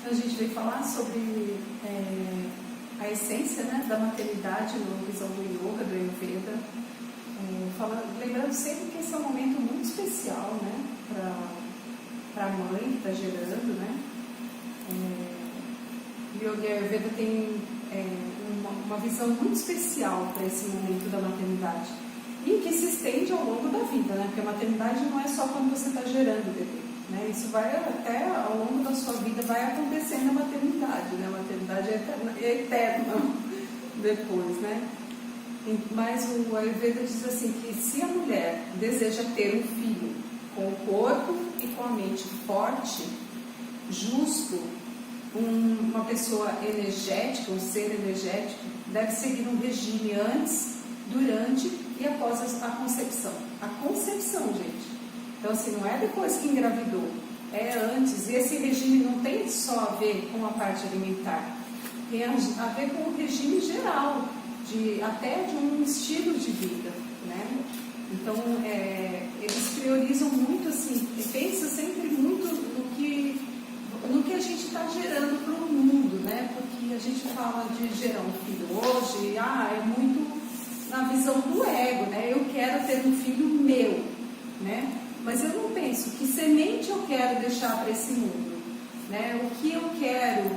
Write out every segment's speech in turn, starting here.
A gente veio falar sobre a essência, né, da maternidade no visão do yoga, do Ayurveda, lembrando sempre que esse é um momento muito especial, né, para a mãe que está gerando, né. O yoga e a Ayurveda tem uma visão muito especial para esse momento da maternidade e que se estende ao longo da vida, né, porque a maternidade não é só quando você está gerando o bebê, né, isso vai até ao longo da sua vida, vai acontecendo a maternidade, né, a maternidade é eterna depois, né. Mas o Ayurveda diz assim que se a mulher deseja ter um filho com o corpo e com a mente forte, justo, uma pessoa energética, um ser energético, deve seguir um regime antes, durante e após a concepção. A concepção, gente. Então, assim, não é depois que engravidou, é antes. E esse regime não tem só a ver com a parte alimentar, tem a ver com o regime geral, até de um estilo de vida, né? Então, eles priorizam muito, assim, pensa sempre muito no que a gente está gerando para o mundo, né? Porque a gente fala de gerar um filho hoje, é muito na visão do ego, né? Eu quero ter um filho meu, né? Mas eu não penso que semente eu quero deixar para esse mundo, né? O que eu quero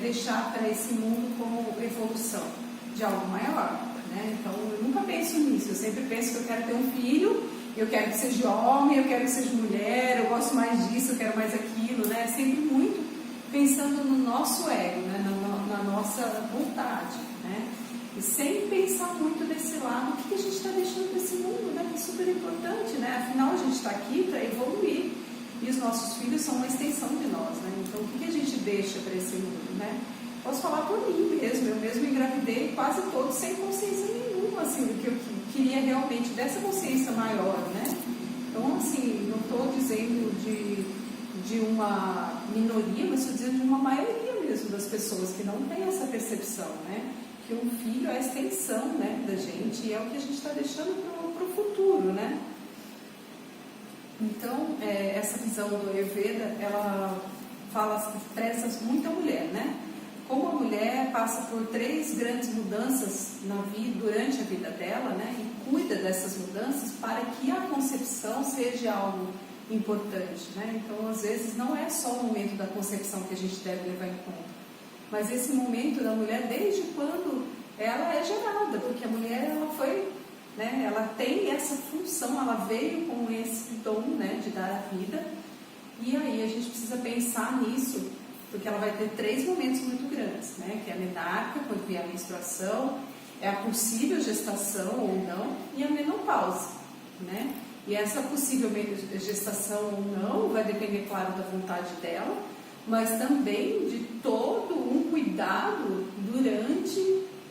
deixar para esse mundo como evolução de algo maior, né? Então eu nunca penso nisso, eu sempre penso que eu quero ter um filho, eu quero que seja homem, eu quero que seja mulher, eu gosto mais disso, eu quero mais aquilo, né? Sempre muito pensando no nosso ego, né? na nossa vontade, né? E sem pensar muito desse lado, o que a gente está deixando para esse mundo, né? Que é super importante, né? Afinal a gente está aqui para evoluir e os nossos filhos são uma extensão de nós, né? Então o que a gente deixa para esse mundo, né? Posso falar por mim mesmo, eu mesmo engravidei quase todos sem consciência nenhuma, assim, do que eu queria realmente, dessa consciência maior, né? Então, assim, não estou dizendo de uma minoria, mas estou dizendo de uma maioria mesmo das pessoas que não tem essa percepção, né? Que um filho é a extensão, né, da gente e é o que a gente está deixando para o futuro, né? Então, essa visão do Ayurveda, ela preza muito a mulher, né? Como a mulher passa por 3 grandes mudanças na vida, durante a vida dela, né, e cuida dessas mudanças para que a concepção seja algo importante, né? Então, às vezes, não é só o momento da concepção que a gente deve levar em conta, mas esse momento da mulher, desde quando ela é gerada, porque a mulher, ela foi, né, ela tem essa função, ela veio com esse dom, né, de dar a vida, e aí a gente precisa pensar nisso, porque ela vai ter 3 momentos muito grandes, né? Que é a menarca, quando vier a menstruação, é a possível gestação ou não, e a menopausa, né? E essa possível gestação ou não vai depender, claro, da vontade dela, mas também de todo um cuidado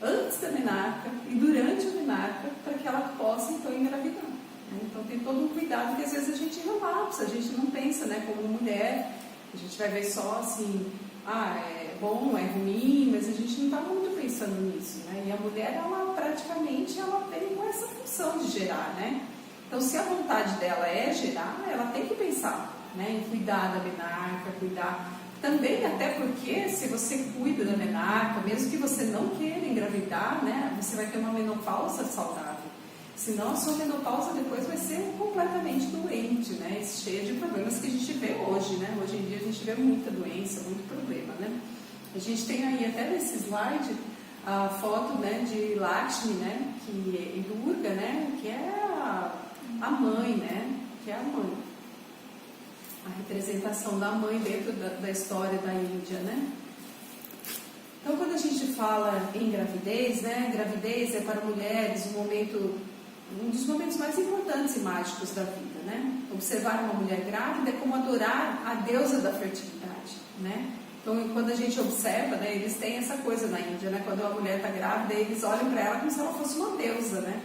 antes da menarca e durante a menarca, para que ela possa, então, engravidar, né? Então tem todo um cuidado que às vezes a gente relapsa, a gente não pensa, né, como mulher. A gente vai ver só assim, é bom, é ruim, mas a gente não está muito pensando nisso, né? E a mulher, ela praticamente, ela tem com essa função de gerar, né? Então, se a vontade dela é gerar, ela tem que pensar, né, em cuidar da menarca, cuidar também, até porque se você cuida da menarca, mesmo que você não queira engravidar, né, você vai ter uma menopausa saudável. Senão a sua menopausa depois vai ser completamente doente, né? Cheia de problemas que a gente vê hoje, né? Hoje em dia a gente vê muita doença, muito problema, né? A gente tem aí até nesse slide a foto, né, de Lakshmi, né? E Durga, né? Que é a mãe, né? Que é a mãe. A representação da mãe dentro da história da Índia, né? Então, quando a gente fala em gravidez, né? Gravidez é para mulheres um dos momentos mais importantes e mágicos da vida, né? Observar uma mulher grávida é como adorar a deusa da fertilidade, né? Então, quando a gente observa, né, eles têm essa coisa na Índia, né? Quando a mulher está grávida, eles olham para ela como se ela fosse uma deusa, né?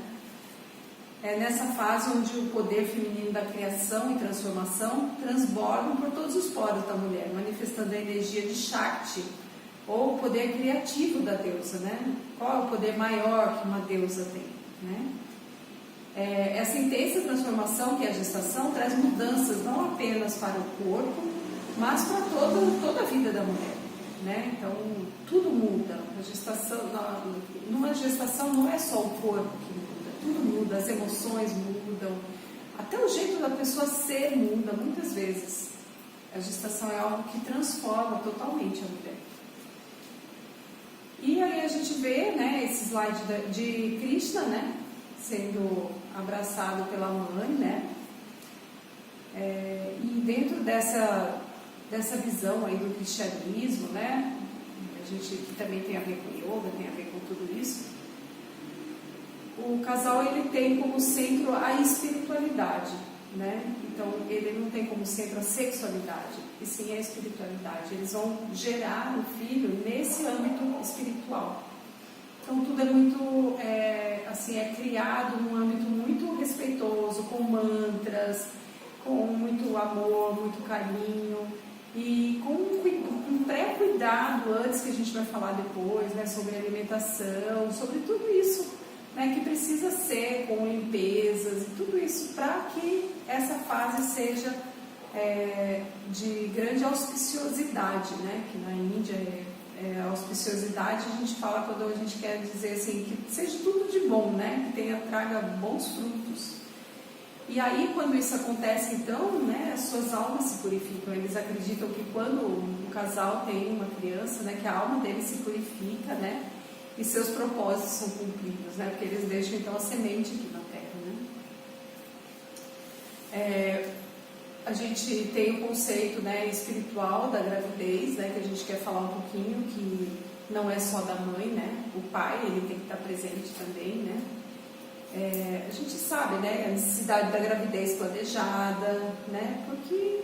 É nessa fase onde o poder feminino da criação e transformação transbordam por todos os poros da mulher, manifestando a energia de Shakti, ou o poder criativo da deusa, né? Qual é o poder maior que uma deusa tem, né? Essa intensa transformação que é a gestação traz mudanças não apenas para o corpo, mas para toda a vida da mulher. né? Então tudo muda. Numa gestação não é só o corpo que muda, tudo muda, as emoções mudam, até o jeito da pessoa ser muda muitas vezes. A gestação é algo que transforma totalmente a mulher. E aí a gente vê, né, esse slide de Krishna, né, sendo abraçado pela mãe, né, e dentro dessa visão aí do cristianismo, né, a gente que também tem a ver com yoga, tem a ver com tudo isso, o casal ele tem como centro a espiritualidade, né? Então ele não tem como centro a sexualidade, e sim a espiritualidade. Eles vão gerar um filho nesse âmbito espiritual. Então tudo é muito assim, é criado num âmbito muito respeitoso, com mantras, com muito amor, muito carinho e com um pré-cuidado antes, que a gente vai falar depois, né, sobre alimentação, sobre tudo isso, né, que precisa ser com limpezas e tudo isso para que essa fase seja de grande auspiciosidade, né, que na Índia auspiciosidade a gente fala quando a gente quer dizer assim, que seja tudo de bom, né, que traga bons frutos. E aí quando isso acontece, então, né, as suas almas se purificam. Eles acreditam que quando um casal tem uma criança, né, que a alma dele se purifica, né, e seus propósitos são cumpridos, né? Porque eles deixam então a semente aqui na Terra, né? A gente tem o conceito, né, espiritual da gravidez, né, que a gente quer falar um pouquinho, que não é só da mãe, né? O pai ele tem que estar presente também, né? A gente sabe, né, a necessidade da gravidez planejada, né? Porque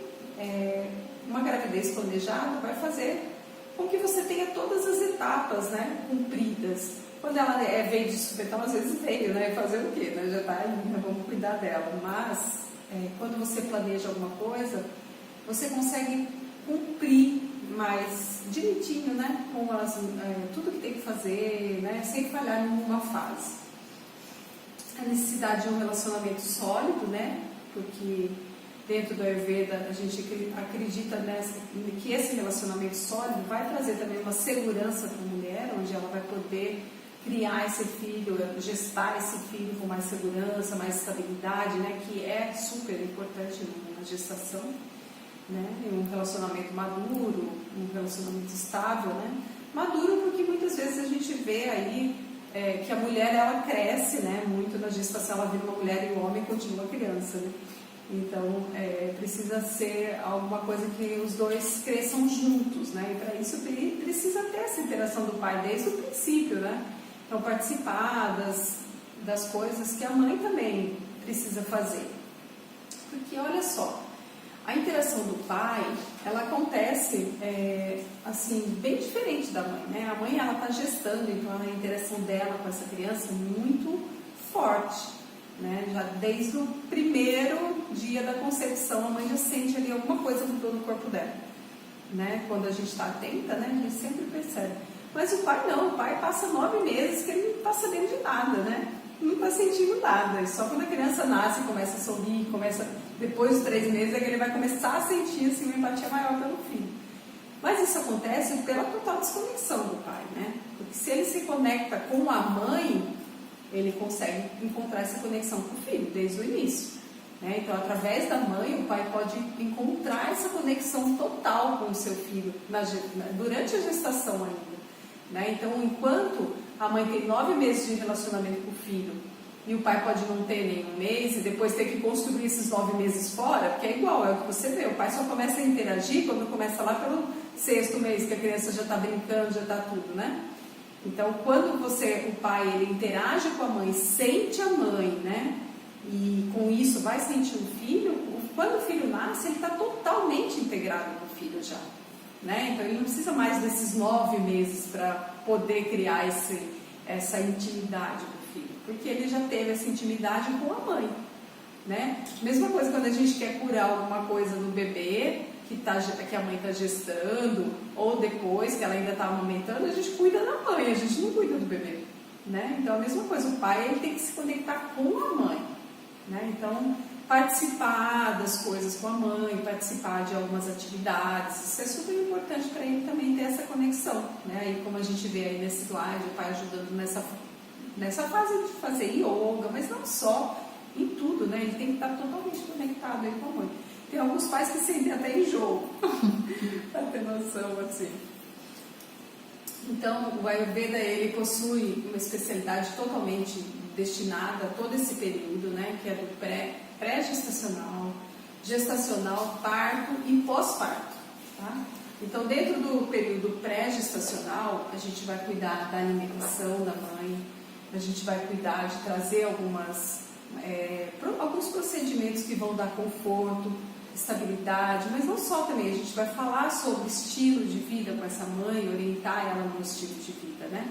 uma gravidez planejada vai fazer com que você tenha todas as etapas, né, cumpridas. Quando ela veio de supetão, às vezes veio, né, fazer o quê? Né? Já está aí, vamos cuidar dela. Mas, quando você planeja alguma coisa, você consegue cumprir mais direitinho, né, com tudo que tem que fazer, né, sem falhar em nenhuma fase. A necessidade de um relacionamento sólido, né, porque dentro do Ayurveda a gente acredita que esse relacionamento sólido vai trazer também uma segurança para a mulher, onde ela vai poder criar esse filho, gestar esse filho com mais segurança, mais estabilidade, né, que é super importante na gestação, né, em um relacionamento maduro, um relacionamento estável, né, maduro porque muitas vezes a gente vê aí que a mulher ela cresce, né, muito na gestação, ela vira uma mulher e o homem continua criança, né. Então, precisa ser alguma coisa que os dois cresçam juntos, né? E para isso precisa ter essa interação do pai desde o princípio, né? Então, participar das coisas que a mãe também precisa fazer. Porque, olha só, a interação do pai, ela acontece, assim, bem diferente da mãe, né? A mãe, ela está gestando, então a interação dela com essa criança é muito forte. Né? Já desde o primeiro dia da concepção, a mãe já sente ali alguma coisa mudou no corpo dela, né? Quando a gente está atenta, né? A gente sempre percebe. Mas o pai não, o pai passa 9 meses que ele não está sabendo de nada, né? Não está sentindo nada. E só quando a criança nasce, começa a sorrir, depois dos 3 meses é que ele vai começar a sentir assim, uma empatia maior pelo filho. Mas isso acontece pela total desconexão do pai, né? Porque se ele se conecta com a mãe, ele consegue encontrar essa conexão com o filho desde o início, né? Então, através da mãe, o pai pode encontrar essa conexão total com o seu filho durante a gestação ainda, né? Então, enquanto a mãe tem 9 meses de relacionamento com o filho e o pai pode não ter nenhum mês e depois ter que construir esses 9 meses fora, porque é igual, é o que você vê, o pai só começa a interagir quando começa lá pelo 6º mês, que a criança já está brincando, já está tudo, né? Então, quando o pai, ele interage com a mãe, sente a mãe, né? E com isso vai sentir o filho, quando o filho nasce, ele está totalmente integrado com o filho já, né? Então, ele não precisa mais desses 9 meses para poder criar essa intimidade com o filho, porque ele já teve essa intimidade com a mãe, né? Mesma coisa quando a gente quer curar alguma coisa no bebê, que a mãe está gestando, ou depois que ela ainda está amamentando, a gente cuida da mãe, a gente não cuida do bebê, né? Então a mesma coisa, o pai ele tem que se conectar com a mãe, né? Então participar das coisas com a mãe, participar de algumas atividades. Isso é super importante para ele também ter essa conexão, né? E como a gente vê aí nesse slide, o pai ajudando nessa fase de fazer yoga, mas não só, em tudo, né? Ele tem que estar totalmente conectado aí com a mãe. Tem alguns pais que sentem até enjoo, para ter noção, assim. Então, o Ayurveda, ele possui uma especialidade totalmente destinada a todo esse período, né? Que é do pré-gestacional, gestacional, parto e pós-parto, tá? Então, dentro do período pré-gestacional, a gente vai cuidar da alimentação da mãe, a gente vai cuidar de trazer alguns procedimentos que vão dar conforto, estabilidade, mas não só também, a gente vai falar sobre estilo de vida com essa mãe, orientar ela no estilo de vida, né?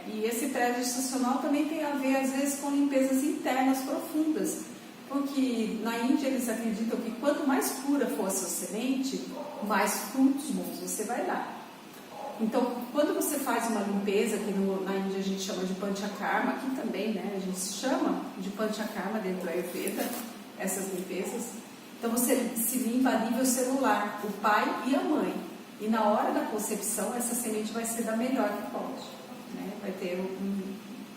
E esse pré-gestacional também tem a ver, às vezes, com limpezas internas profundas, porque na Índia eles acreditam que quanto mais pura for a sua semente, mais frutos bons você vai dar. Então, quando você faz uma limpeza, que na Índia a gente chama de Panchakarma, aqui também, né, a gente chama de Panchakarma dentro do Ayurveda, essas limpezas. Então, você se limpa a nível celular, o pai e a mãe. E na hora da concepção, essa semente vai ser da melhor que pode, né? Vai ter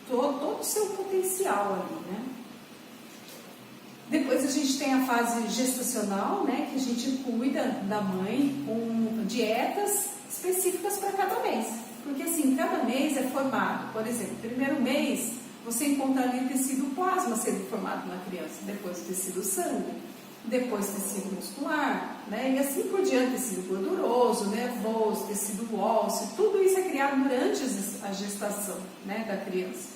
todo o seu potencial ali, né? Depois a gente tem a fase gestacional, né, que a gente cuida da mãe com dietas específicas para cada mês. Porque assim, cada mês é formado, por exemplo, primeiro mês você encontra ali tecido plasma sendo formado na criança, depois tecido sangue, depois tecido muscular, né, e assim por diante, tecido gorduroso, nervoso, tecido ósseo, tudo isso é criado durante a gestação, né, da criança.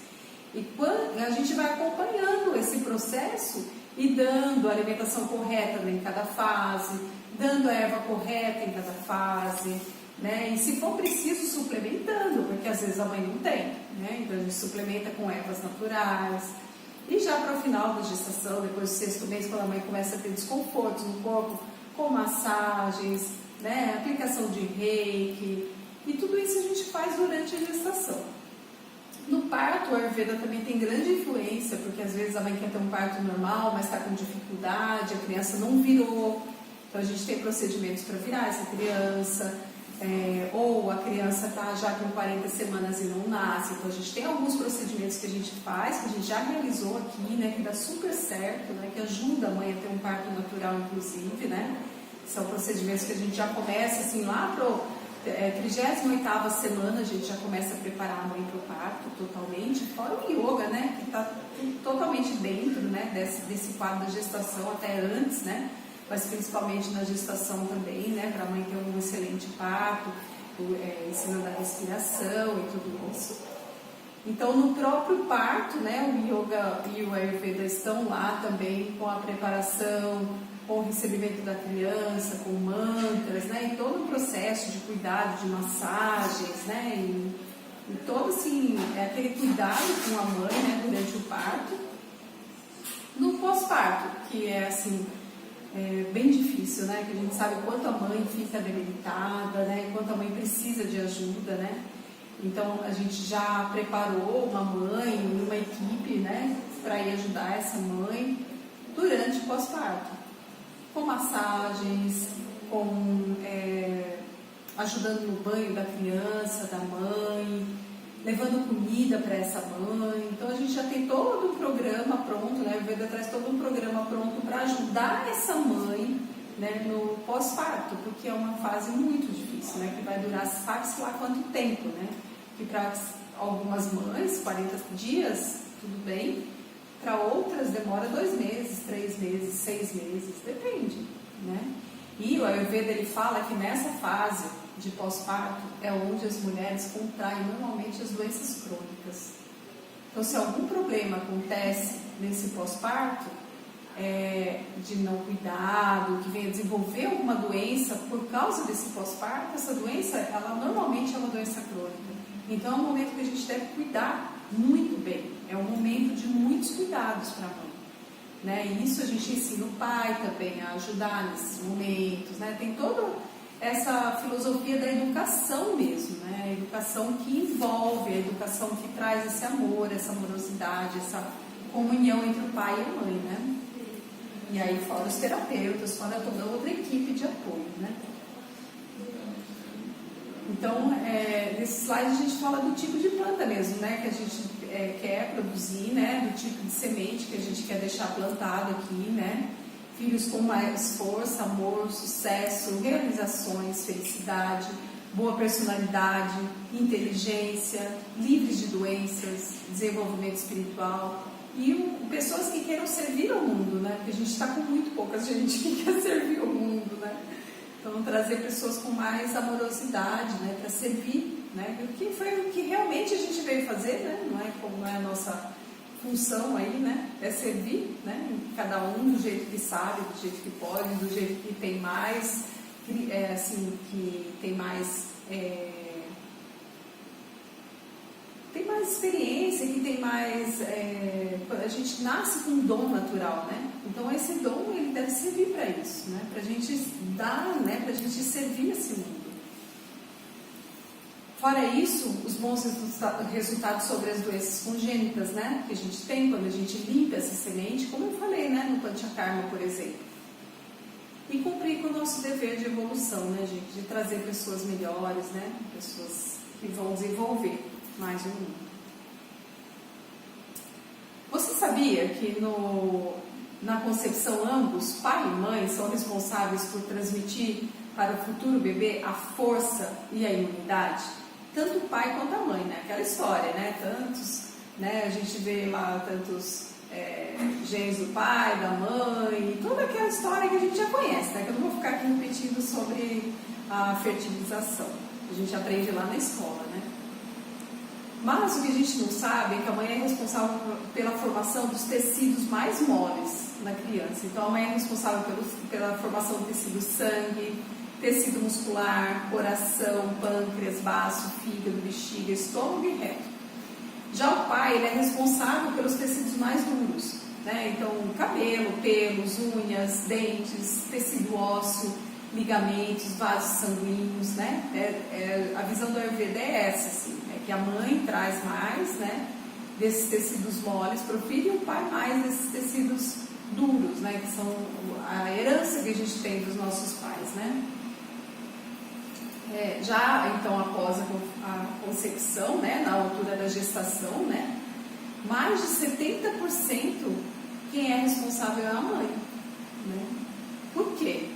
E quando a gente vai acompanhando esse processo e dando a alimentação correta em cada fase, dando a erva correta em cada fase, né? E se for preciso, suplementando, porque às vezes a mãe não tem, né? Então a gente suplementa com ervas naturais. E já para o final da gestação, depois do 6º mês, quando a mãe começa a ter desconfortos no corpo, com massagens, né? Aplicação de reiki, e tudo isso a gente faz durante a gestação. No parto, o Ayurveda também tem grande influência, porque às vezes a mãe quer ter um parto normal, mas está com dificuldade, a criança não virou. Então a gente tem procedimentos para virar essa criança, ou a criança está já com 40 semanas e não nasce. Então a gente tem alguns procedimentos que a gente faz, que a gente já realizou aqui, né, que dá super certo, né, que ajuda a mãe a ter um parto natural, inclusive, né? São procedimentos que a gente já começa assim lá pro 38ª semana, a gente já começa a preparar a mãe para o parto totalmente, fora o yoga, né, que está totalmente dentro, né, desse quadro da gestação, até antes, né, mas principalmente na gestação também, né, para a mãe ter um excelente parto, ensinando a respiração e tudo isso. Então, no próprio parto, né, o yoga e o Ayurveda estão lá também com a preparação, com o recebimento da criança, com mantras, né, e todo o processo de cuidado, de massagens, né, e todo assim, aquele cuidado com a mãe, né, durante o parto. No pós-parto, que é assim, bem difícil, né, que a gente sabe o quanto a mãe fica debilitada, né, quanto a mãe precisa de ajuda, né. Então a gente já preparou uma mãe e uma equipe, né, para ir ajudar essa mãe durante o pós-parto, com massagens, ajudando no banho da criança, da mãe, levando comida para essa mãe. Então a gente já tem todo um programa pronto, né? O Ayurveda traz todo um programa pronto para ajudar essa mãe, né, no pós-parto, porque é uma fase muito difícil, né, que vai durar sabe-se lá quanto tempo, né? Que para algumas mães, 40 dias, tudo bem. Para outras demora 2 meses, 3 meses, 6 meses, depende, né? E o Ayurveda, ele fala que nessa fase de pós-parto é onde as mulheres contraem normalmente as doenças crônicas. Então, se algum problema acontece nesse pós-parto, de não cuidado, que venha desenvolver alguma doença por causa desse pós-parto, essa doença, ela normalmente é uma doença crônica. Então, é um momento que a gente deve cuidar muito bem. É um momento de muitos cuidados para a mãe, né? E isso a gente ensina o pai também a ajudar nesses momentos, né? Tem toda essa filosofia da educação mesmo, né? A educação que envolve, a educação que traz esse amor, essa amorosidade, essa comunhão entre o pai e a mãe, né? E aí fora os terapeutas, fora toda outra equipe de apoio, né? Então, nesse slide a gente fala do tipo de planta mesmo, né? Que a gente quer produzir, né? Do tipo de semente que a gente quer deixar plantado aqui, né? Filhos com mais força, amor, sucesso, realizações, felicidade, boa personalidade, inteligência, livres de doenças, desenvolvimento espiritual e pessoas que queiram servir ao mundo, né? Porque a gente está com muito pouca gente que quer servir ao mundo, né? Então, trazer pessoas com mais amorosidade, né? Para servir, né? O que foi o que realmente a gente veio fazer, né? Não é como é a nossa função aí, né? É servir, né? Cada um do jeito que sabe, do jeito que pode, do jeito que tem mais, que tem mais experiência, que tem mais, a gente nasce com um dom natural, né? Então esse dom ele deve servir para isso, né? Para a gente dar, né? Para a gente servir esse mundo. Fora isso, os bons resultados sobre as doenças congênitas, né? Que a gente tem quando a gente limpa essa semente, como eu falei, né? No Panchakarma, por exemplo. E cumprir com o nosso dever de evolução, né, gente? De trazer pessoas melhores, né? Pessoas que vão desenvolver mais o mundo. Você sabia que na concepção ambos, pai e mãe, são responsáveis por transmitir para o futuro bebê a força e a imunidade? Tanto o pai quanto a mãe, né? Aquela história, né? A gente vê lá tantos genes do pai, da mãe, toda aquela história que a gente já conhece, né? Que eu não vou ficar aqui repetindo sobre a fertilização. A gente aprende lá na escola, né? Mas o que a gente não sabe é que a mãe é responsável pela formação dos tecidos mais moles na criança. Então a mãe é responsável pela formação do tecido sangue, tecido muscular, coração, pâncreas, baço, fígado, bexiga, estômago e reto. Já o pai, ele é responsável pelos tecidos mais duros, né? Então cabelo, pelos, unhas, dentes, tecido ósseo, ligamentos, vasos sanguíneos, né? A visão do Ayurveda é essa, assim, que a mãe traz mais, né, desses tecidos moles para o filho e o pai mais desses tecidos duros, né, que são a herança que a gente tem dos nossos pais, né. Já então após a concepção, né, na altura da gestação, né, mais de 70% quem é responsável é a mãe, né. Por quê?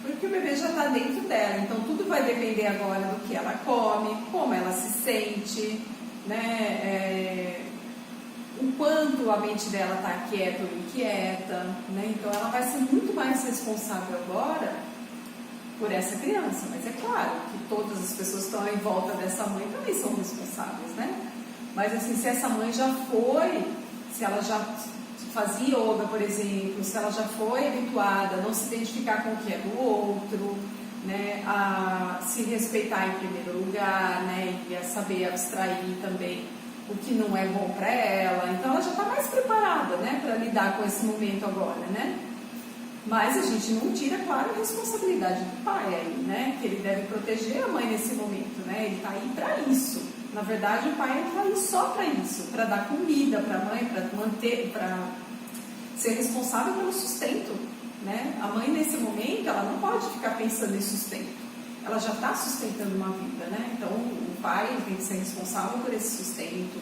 Porque o bebê já está dentro dela, então tudo vai depender agora do que ela come, como ela se sente, né? O quanto a mente dela está quieta ou inquieta, né? Então ela vai ser muito mais responsável agora por essa criança, mas é claro que todas as pessoas que estão em volta dessa mãe também são responsáveis, né? Mas assim, se essa mãe já foi, se ela já fazia yoga, por exemplo, se ela já foi habituada a não se identificar com o que é do outro, né, a se respeitar em primeiro lugar, né, e a saber abstrair também o que não é bom para ela, então ela já está mais preparada, né, para lidar com esse momento agora, né? Mas a gente não tira, claro, a responsabilidade do pai aí, né, que ele deve proteger a mãe nesse momento, né, ele está aí para isso. Na verdade, o pai está aí só para isso, para dar comida para a mãe, para manter, para ser responsável pelo sustento, né? A mãe nesse momento, ela não pode ficar pensando em sustento, ela já está sustentando uma vida, né? Então o pai ele tem que ser responsável por esse sustento,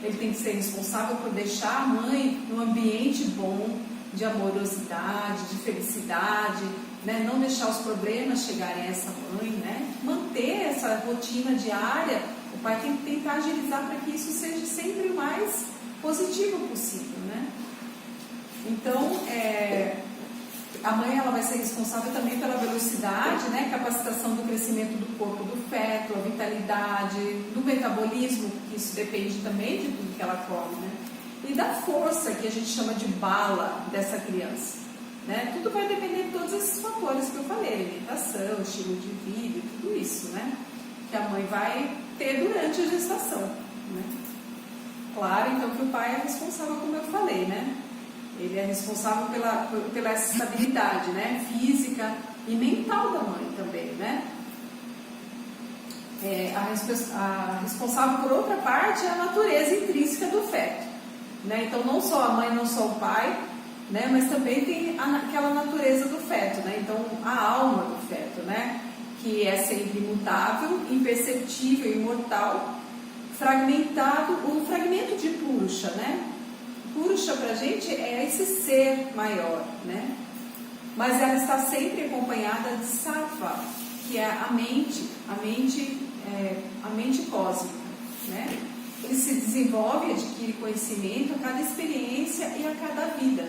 ele tem que ser responsável por deixar a mãe num ambiente bom, de amorosidade, de felicidade, né? Não deixar os problemas chegarem a essa mãe, né? Manter essa rotina diária, o pai tem que tentar agilizar para que isso seja sempre o mais positivo possível, né? Então, a mãe ela vai ser responsável também pela velocidade, né, capacitação do crescimento do corpo do feto, a vitalidade, do metabolismo, que isso depende também de tudo que ela come, né, e da força que a gente chama de bala dessa criança, né, tudo vai depender de todos esses fatores que eu falei, alimentação, estilo de vida e tudo isso, né, que a mãe vai ter durante a gestação, né. Claro, então, que o pai é responsável, como eu falei, né? Ele é responsável pela estabilidade, né? Física e mental da mãe também, né? A responsável, por outra parte, é a natureza intrínseca do feto, né? Então, não só a mãe, não só o pai, né? Mas também tem aquela natureza do feto, né? Então, a alma do feto, né? Que é sempre imutável, imperceptível, imortal, fragmentado, o fragmento de Purusha, né? Purusha pra gente é esse ser maior, né? Mas ela está sempre acompanhada de Sattva, que é a mente cósmica, né? Ele se desenvolve, adquire conhecimento a cada experiência e a cada vida.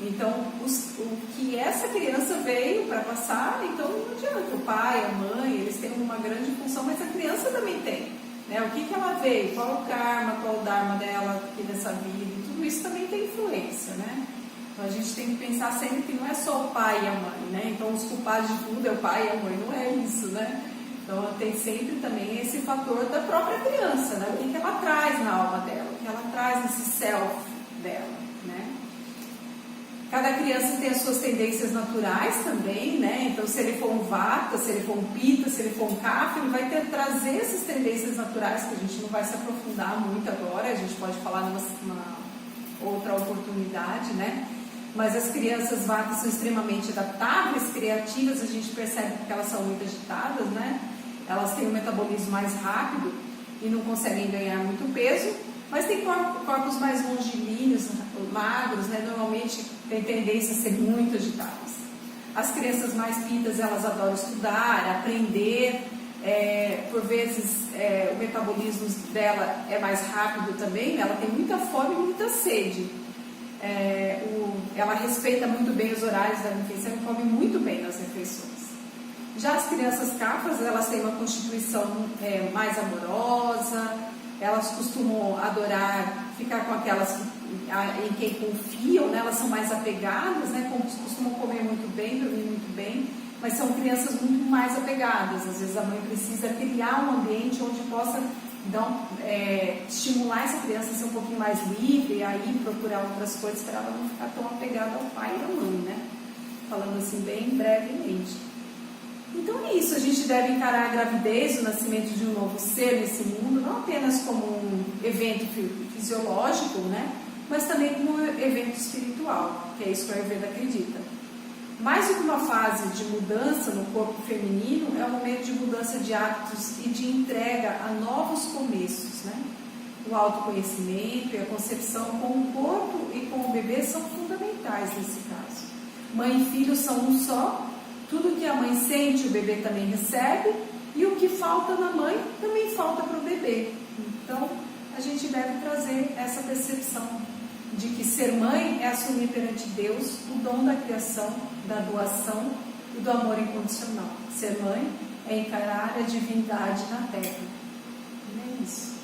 Então, o que essa criança veio para passar, então não adianta, o pai, a mãe, eles têm uma grande função, mas a criança também tem, né? O que ela veio, qual o karma, qual o dharma dela aqui nessa vida, e tudo isso também tem influência, né? Então a gente tem que pensar sempre que não é só o pai e a mãe, né? Então os culpados de tudo é o pai e a mãe, não é isso, né? Então tem sempre também esse fator da própria criança, né? O que ela traz na alma dela, o que ela traz nesse self dela, né? Cada criança tem as suas tendências naturais também, né? Então se ele for um vata, se ele for um pita, se ele for um kapha, ele vai trazer essas tendências naturais que a gente não vai se aprofundar muito agora, a gente pode falar numa outra oportunidade, né? Mas as crianças vatas são extremamente adaptáveis, criativas, a gente percebe que elas são muito agitadas, né? Elas têm um metabolismo mais rápido e não conseguem ganhar muito peso, mas tem corpos mais longilíneos, magros, né? Normalmente tem tendência a ser muito agitadas. As crianças mais pitas, elas adoram estudar, aprender, por vezes o metabolismo dela é mais rápido também, ela tem muita fome e muita sede. Ela respeita muito bem os horários da refeição e come muito bem nas refeições. Já as crianças cafas, elas têm uma constituição mais amorosa, elas costumam adorar ficar com aquelas em quem confiam, né? Elas são mais apegadas, né? Costumam comer muito bem, dormir muito bem, mas são crianças muito mais apegadas. Às vezes a mãe precisa criar um ambiente onde possa estimular essa criança a ser um pouquinho mais livre e aí procurar outras coisas para ela não ficar tão apegada ao pai e à mãe, né? Falando assim bem brevemente. Então é isso, a gente deve encarar a gravidez, o nascimento de um novo ser nesse mundo, não apenas como um evento fisiológico, né? Mas também como um evento espiritual, que é isso que a Ayurveda acredita. Mais do que uma fase de mudança no corpo feminino, é um momento de mudança de hábitos e de entrega a novos começos, né? O autoconhecimento e a concepção com o corpo e com o bebê são fundamentais nesse caso. Mãe e filho são um só, tudo que a mãe sente, o bebê também recebe, e o que falta na mãe também falta para o bebê. Então, a gente deve trazer essa percepção de que ser mãe é assumir perante Deus o dom da criação, da doação e do amor incondicional. Ser mãe é encarar a divindade na terra. E é isso.